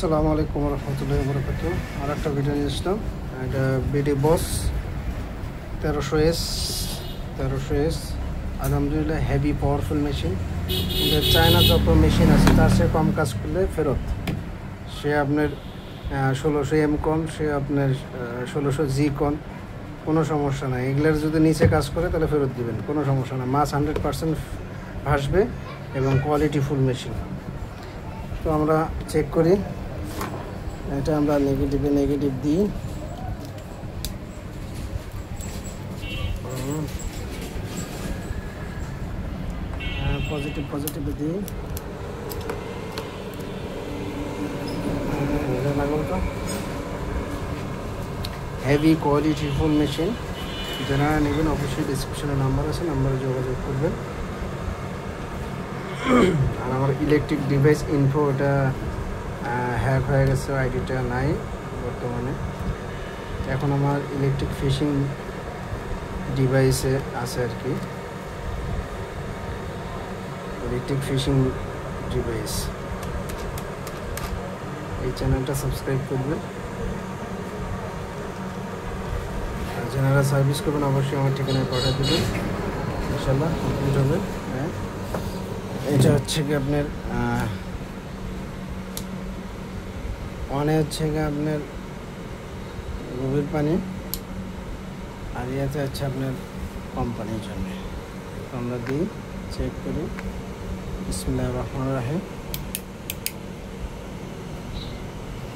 আসসালামু আলাইকুম রহমতুল্লাহি ওয়া বারাকাতুহু। আর একটা ভিডিও নিয়ে আসলাম। এটা বিডি বস 1300S আলহামদুলিল্লাহ হেভি পাওয়ারফুল মেশিন। এটা চায়না যত মেশিন আছে তার চেয়ে কম কাজ করলে ফেরত। সে আপনার 1600M কন, সে আপনার 1600G কন, কোনো সমস্যা নাই। এগুলার যদি নিচে কাজ করে তাহলে ফেরত দিবেন, কোনো সমস্যা না। মাছ 100% ভাসবে এবং কোয়ালিটি ফুল মেশিন। তো আমরা চেক করি, এটা আমরা নেগেটিভ দিই, পজিটিভ দিই। Heavy quality full machine. যারা নেবেন অবশ্যই ডিসক্রিপশনে নাম্বার আছে, নাম্বারে যোগাযোগ করবেন। আর আমার ইলেকট্রিক ডিভাইস ইনফো এটা হ্যাক হয়ে গেছে, আইডিটা নাই বর্তমানে। এখন আমার ইলেকট্রিক ফিশিং ডিভাইসে আছে আর কি, ইলেকট্রিক ফিশিং ডিভাইস। এই চ্যানেলটা সাবস্ক্রাইব করবেন, আর যারা সার্ভিস করবেন অবশ্যই আমার ঠিকানায় পাঠিয়ে দেবেন, ইনশাল্লাহ কমপ্লিট হবে। হ্যাঁ, এটা হচ্ছে কি আপনার হচ্ছে কি আপনার গভীর পানি, আর ইয়াতে হচ্ছে আপনার কোম্পানির জন্য। আমরা দিই, চেক করি। বিসমিল্লাহির রহমানির রহিম।